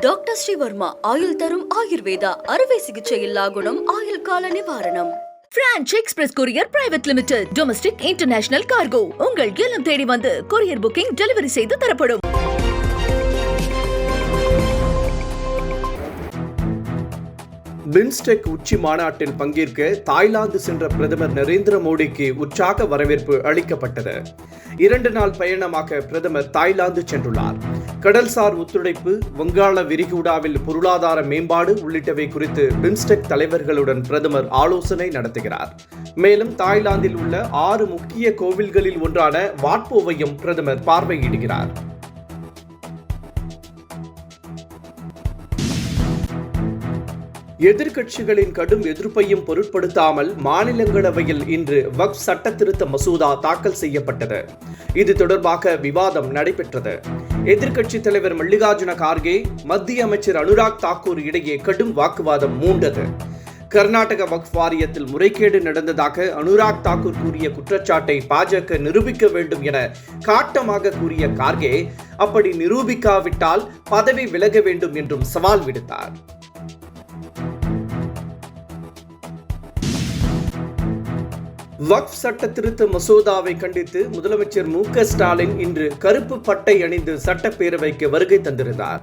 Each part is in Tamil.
டாக்டர் ஸ்ரீவர்மா ஆயுள் தரும் ஆயுர்வேதா அறுவை சிகிச்சை இல்லா குணம் ஆயுள் கால நிவாரணம். Branch express courier private limited. Domestic international cargo. உங்கள் இல்லம் தேடி வந்து கொரியர் புக்கிங் டெலிவரி செய்து தரப்படும். பிம்ஸ்டெக் உச்சி மாநாட்டில் பங்கேற்க தாய்லாந்து சென்ற பிரதமர் நரேந்திர மோடிக்கு உற்சாக வரவேற்பு அளிக்கப்பட்டது. 2 நாள் பயணமாக பிரதமர் தாய்லாந்து சென்றுள்ளார். கடல்சார் ஒத்துழைப்பு, வங்காள விரிகுடாவில் பொருளாதார மேம்பாடு உள்ளிட்டவை குறித்து பிம்ஸ்டெக் தலைவர்களுடன் பிரதமர் ஆலோசனை நடத்துகிறார். மேலும் தாய்லாந்தில் உள்ள 6 முக்கிய கோவில்களில் ஒன்றான வாட்போவையும் பிரதமர் பார்வையிடுகிறார். எதிர்க்கட்சிகளின் கடும் எதிர்ப்பையும் பொருட்படுத்தாமல் மாநிலங்களவையில் இன்று வக்ஃப் சட்ட திருத்த மசோதா தாக்கல் செய்யப்பட்டது. இது தொடர்பாக விவாதம் நடைபெற்றது. எதிர்க்கட்சித் தலைவர் மல்லிகார்ஜுன கார்கே, மத்திய அமைச்சர் அனுராக் தாக்கூர் இடையே கடும் வாக்குவாதம் மூண்டது. கர்நாடக வக்ஃப் வாரியத்தில் முறைகேடு நடந்ததாக அனுராக் தாக்கூர் கூறிய குற்றச்சாட்டை பாஜக நிரூபிக்க வேண்டும் என காட்டமாக கூறிய கார்கே, அப்படி நிரூபிக்காவிட்டால் பதவி விலக வேண்டும் என்றும் சவால் விடுத்தார். வக்ஃப் சட்ட திருத்த மசோதாவை கண்டித்து முதலமைச்சர் மு.க. ஸ்டாலின் இன்று கருப்பு பட்டை அணிந்து சட்டப்பேரவைக்கு வருகை தந்திருந்தார்.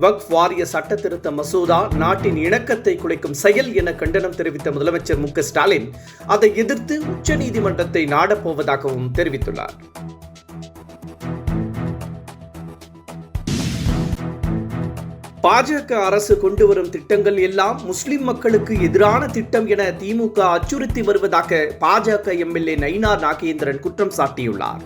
வக்ஃப் வாரிய சட்ட திருத்த மசோதா நாட்டின் இணக்கத்தை குலைக்கும் செயல் என கண்டனம் தெரிவித்த முதலமைச்சர் மு.க. ஸ்டாலின் அதை எதிர்த்து உச்சநீதிமன்றத்தை நாடப்போவதாகவும் தெரிவித்துள்ளார். பாஜக அரசு கொண்டு வரும் திட்டங்கள் எல்லாம் முஸ்லிம் மக்களுக்கு எதிரான திட்டம் என திமுக அச்சுறுத்தி வருவதாக பாஜக எம்எல்ஏ நயினார் நாகேந்திரன் குற்றம் சாட்டியுள்ளார்.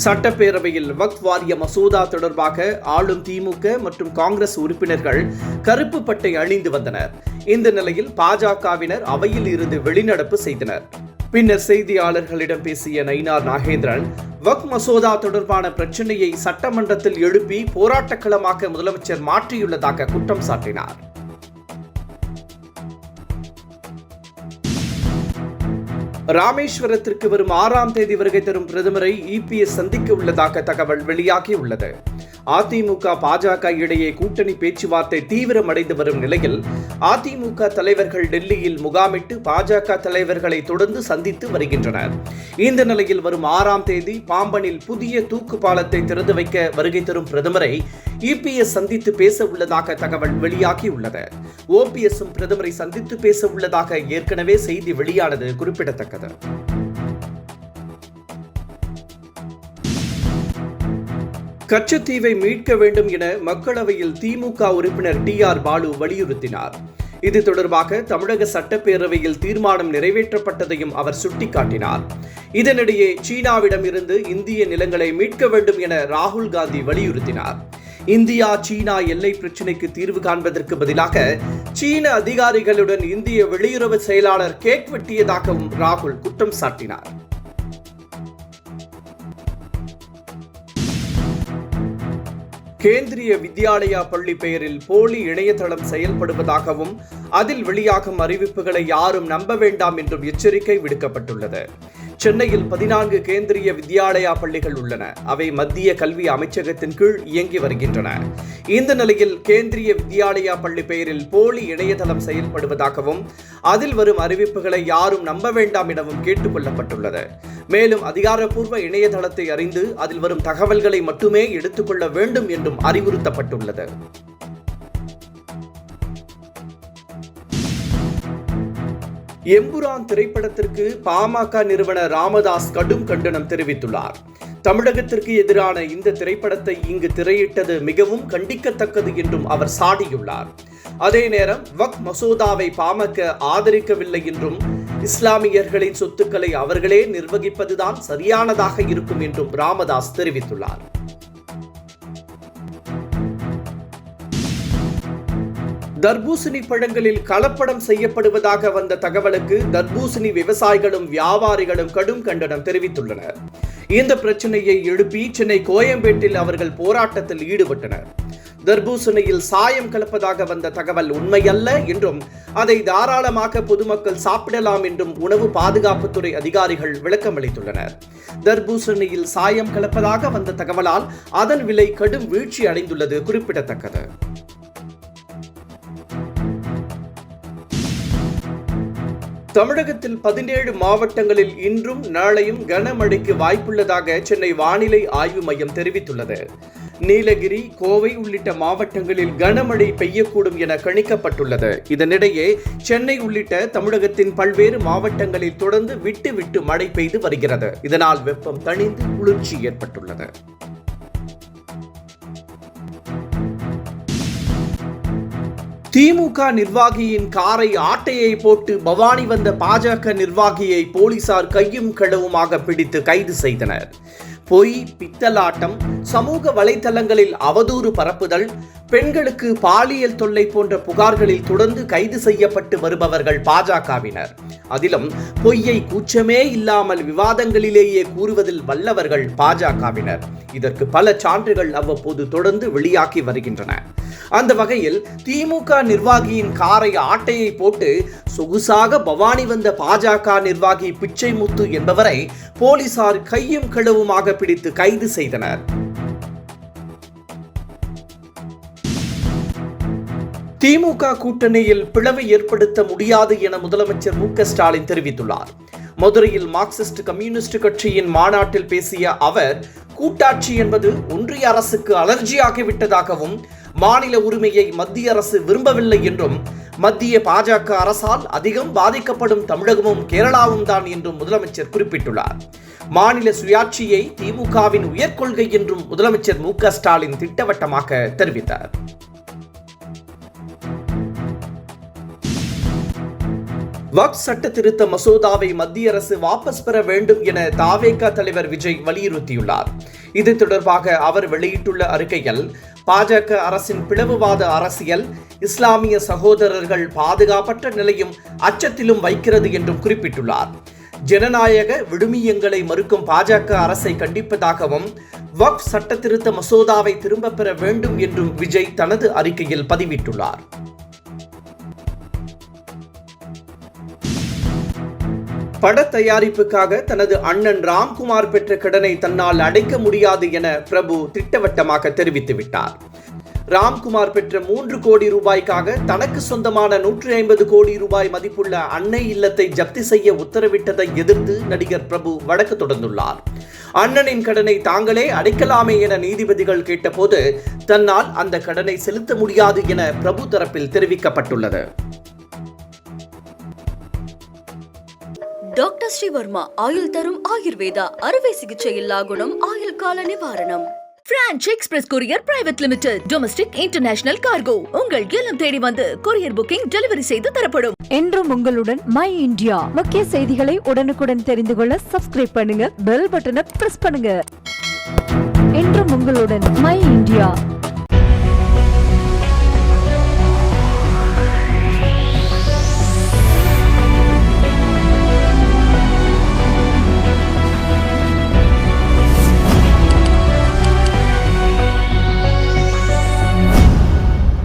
சட்டப்பேரவையில் வக்ஃப் வாரிய மசோதா தொடர்பாக ஆளும் திமுக மற்றும் காங்கிரஸ் உறுப்பினர்கள் கருப்பு பட்டை அணிந்து வந்தனர். இந்த நிலையில் பாஜகவினர் அவையில் இருந்து வெளிநடப்பு செய்தனர். பின்னர் செய்தியாளர்களிடம் பேசிய நயினார் நாகேந்திரன், வக்ஃப் மசோதா தொடர்பான பிரச்சனையை சட்டமன்றத்தில் எழுப்பி போராட்டக்களமாக முதலமைச்சர் மாற்றியுள்ளதாக குற்றம் சாட்டினார். ராமேஸ்வரத்திற்கு வரும் 6ஆம் தேதி வருகை தரும் பிரதமரை இபிஎஸ் சந்திக்க உள்ளதாக தகவல் வெளியாகியுள்ளது. அதிமுக பாஜக இடையே கூட்டணி பேச்சுவார்த்தை தீவிரமடைந்து வரும் நிலையில் அதிமுக தலைவர்கள் டெல்லியில் முகாமிட்டு பாஜக தலைவர்களை தொடர்ந்து சந்தித்து வருகின்றனர். இந்த நிலையில் வரும் 6ஆம் தேதி பாம்பனில் புதிய தூக்கு பாலத்தை திறந்து வைக்க வருகை தரும் பிரதமரை இபிஎஸ் சந்தித்து பேச உள்ளதாக தகவல் வெளியாகியுள்ளது. ஓபிஎஸும் பிரதமரை சந்தித்து பேச உள்ளதாக ஏற்கனவே செய்தி வெளியானது குறிப்பிடத்தக்கது. கச்சத்தீவை மீட்க வேண்டும் என மக்களவையில் திமுக உறுப்பினர் டி.ஆர். பாலு வலியுறுத்தினார். இது தொடர்பாக தமிழக சட்டப்பேரவையில் தீர்மானம் நிறைவேற்றப்பட்டதையும் அவர் சுட்டிக்காட்டினார். இதனிடையே சீனாவிடம் இருந்து இந்திய நிலங்களை மீட்க வேண்டும் என ராகுல் காந்தி வலியுறுத்தினார். இந்தியா சீனா எல்லை பிரச்சினைக்கு தீர்வு காண்பதற்கு பதிலாக சீன அதிகாரிகளுடன் இந்திய வெளியுறவு செயலாளர் கேக் வெட்டியதாகவும் ராகுல் குற்றம் சாட்டினார். கேந்திரிய வித்யாலயா பள்ளி பெயரில் போலி இணையதளம் செயல்படுவதாகவும் அதில் வெளியாகும் அறிவிப்புகளை யாரும் நம்ப வேண்டாம் என்றும் எச்சரிக்கை விடுக்கப்பட்டுள்ளது. சென்னையில் 14 கேந்திரிய வித்யாலயா பள்ளிகள் உள்ளன. அவை மத்திய கல்வி அமைச்சகத்தின் கீழ் இயங்கி வருகின்றன. இந்த நிலையில் கேந்திரிய வித்யாலயா பள்ளி பெயரில் போலி இணையதளம் செயல்படுவதாகவும் அதில் வரும் அறிவிப்புகளை யாரும் நம்ப வேண்டாம் எனவும் கேட்டுக் கொள்ளப்பட்டுள்ளது. மேலும் அதிகாரப்பூர்வ இணையதளத்தை அறிந்து அதில் வரும் தகவல்களை மட்டுமே எடுத்துக்கொள்ள வேண்டும் என்றும் அறிவுறுத்தப்பட்டுள்ளது. எம்புரான் திரைப்படத்திற்கு பாமக நிறுவனர் ராமதாஸ் கடும் கண்டனம் தெரிவித்துள்ளார். தமிழகத்திற்கு எதிரான இந்த திரைப்படத்தை இங்கு திரையிட்டது மிகவும் கண்டிக்கத்தக்கது என்றும் அவர் சாடியுள்ளார். அதே நேரம் வக்ஃப் மசோதாவை பாமக ஆதரிக்கவில்லை என்றும் இஸ்லாமியர்களின் சொத்துக்களை அவர்களே நிர்வகிப்பதுதான் சரியானதாக இருக்கும் என்றும் ராமதாஸ் தெரிவித்துள்ளார். தர்பூசணி பழங்களில் கலப்படம் செய்யப்படுவதாக வந்த தகவலுக்கு தர்பூசணி விவசாயிகளும் வியாபாரிகளும் கடும் கண்டனம் தெரிவித்துள்ளனர். இந்த பிரச்சனையை எழுப்பி சென்னை கோயம்பேட்டில் அவர்கள் போராட்டத்தில் ஈடுபட்டனர். தர்பூசணியில் சாயம் கலப்பதாக வந்த தகவல் உண்மையல்ல என்றும் அதை தாராளமாக பொதுமக்கள் சாப்பிடலாம் என்றும் உணவு பாதுகாப்புத்துறை அதிகாரிகள் விளக்கமளித்துள்ளனர். தர்பூசணியில் சாயம் கலப்பதாக வந்த தகவலால் அதன் விலை கடும் வீழ்ச்சி அடைந்துள்ளது குறிப்பிடத்தக்கது. தமிழகத்தில் 17 மாவட்டங்களில் இன்றும் நாளையும் கனமழைக்கு வாய்ப்புள்ளதாக சென்னை வானிலை ஆய்வு மையம் தெரிவித்துள்ளது. நீலகிரி, கோவை உள்ளிட்ட மாவட்டங்களில் கனமழை பெய்யக்கூடும் என கணிக்கப்பட்டுள்ளது. இதனிடையே சென்னை உள்ளிட்ட தமிழகத்தின் பல்வேறு மாவட்டங்களில் தொடர்ந்து விட்டு விட்டு மழை பெய்து வருகிறது. இதனால் வெப்பம் தணிந்து குளிர்ச்சி ஏற்பட்டுள்ளது. திமுக நிர்வாகியின் காரை ஆட்டையை போட்டு பவானி வந்த பாஜக நிர்வாகியை போலீசார் கையும் களவுமாக பிடித்து கைது செய்தனர். பொய், பித்தலாட்டம், சமூக வலைதளங்களில் அவதூறு பரப்புதல், பெண்களுக்கு பாலியல் தொல்லை போன்ற புகார்களில் தொடர்ந்து கைது செய்யப்பட்டு வருபவர்கள் பாஜகவினர். அதிலும் பொய்யை கூச்சமே இல்லாமல் விவாதங்களிலேயே கூறுவதில் வல்லவர்கள் பாஜகவினர். இதற்கு பல சான்றுகள் அவ்வப்போது தொடர்ந்து வெளியாகி வருகின்றன. அந்த வகையில் திமுக நிர்வாகியின் காரை ஆட்டையை போட்டு சொகுசாக பவானி வந்த பாஜக நிர்வாகி பிச்சைமுத்து என்பவரை போலீசார் கையும் களவுமாக பிடித்து கைது செய்தனர். திமுக கூட்டணியில் பிளவை ஏற்படுத்த முடியாது என முதலமைச்சர் மு.க.ஸ்டாலின் தெரிவித்துள்ளார். மதுரையில் மார்க்சிஸ்ட் கம்யூனிஸ்ட் கட்சியின் மாநாட்டில் பேசிய அவர், கூட்டாட்சி என்பது ஒன்றிய அரசுக்கு அலர்ஜியாகிவிட்டதாகவும், மாநில உரிமையை மத்திய அரசு விரும்பவில்லை என்றும், மத்திய பாஜக அரசால் அதிகம் பாதிக்கப்படும் தமிழகமும் கேரளாவும் தான் என்றும் முதலமைச்சர் குறிப்பிட்டுள்ளார். மாநில சுயாட்சியை திமுகவின் உயர்கொள்கை என்றும் முதலமைச்சர் மு.க.ஸ்டாலின் திட்டவட்டமாக தெரிவித்தார். வக்ஃப் சட்ட திருத்த மசோதாவை மத்திய அரசு வாபஸ் பெற வேண்டும் என தாவேகா தலைவர் விஜய் வலியுறுத்தியுள்ளார். இது தொடர்பாக அவர் வெளியிட்டுள்ள அறிக்கையில், பாஜக அரசின் பிளவுவாத அரசியல் இஸ்லாமிய சகோதரர்கள் பாதுகாப்பற்ற நிலையும் அச்சத்திலும் வைக்கிறது என்றும் குறிப்பிட்டுள்ளார். ஜனநாயக விழுமியங்களை மறுக்கும் பாஜக அரசை கண்டிப்பதாகவும், வக்ஃப் சட்ட திருத்த மசோதாவை திரும்ப பெற வேண்டும் என்றும் விஜய் தனது அறிக்கையில் பதிவிட்டுள்ளார். பட தயாரிப்புக்காக தனது அண்ணன் ராம்குமார் பெற்ற கடனை தன்னால் அடைக்க முடியாது என பிரபு திட்டவட்டமாக தெரிவித்துவிட்டார். ராம்குமார் பெற்ற 3 கோடி ரூபாய்க்காக தனக்கு சொந்தமான 150 கோடி ரூபாய் மதிப்புள்ள அன்னை இல்லத்தை ஜப்தி செய்ய உத்தரவிட்டதை எதிர்த்து நடிகர் பிரபு வழக்கு தொடர்ந்துள்ளார். அண்ணனின் கடனை தாங்களே அடைக்கலாமே என நீதிபதிகள் கேட்டபோது, தன்னால் அந்த கடனை செலுத்த முடியாது என பிரபு தரப்பில் தெரிவிக்கப்பட்டுள்ளது. டாக்டர் ஸ்ரீவர்மா ஆயுள் தரும் ஆயுர்வேதா அறுவை சிகிச்சை இல்லா குணம் ஆயுள் கால நிவாரணம். Branch express courier private limited domestic international cargo உங்கள் இல்லம் தேடி வந்து கொரியர் புக்கிங் டெலிவரி செய்து தரப்படும். என்றும் உங்களுடன் மை இந்தியா. முக்கிய செய்திகளை உடனுக்குடன் தெரிந்து கொள்ள சப்ஸ்கிரைப் பண்ணுங்க, பெல் பட்டனை பிரஸ் பண்ணுங்க. என்றும் உங்களுடன் மை இந்தியா.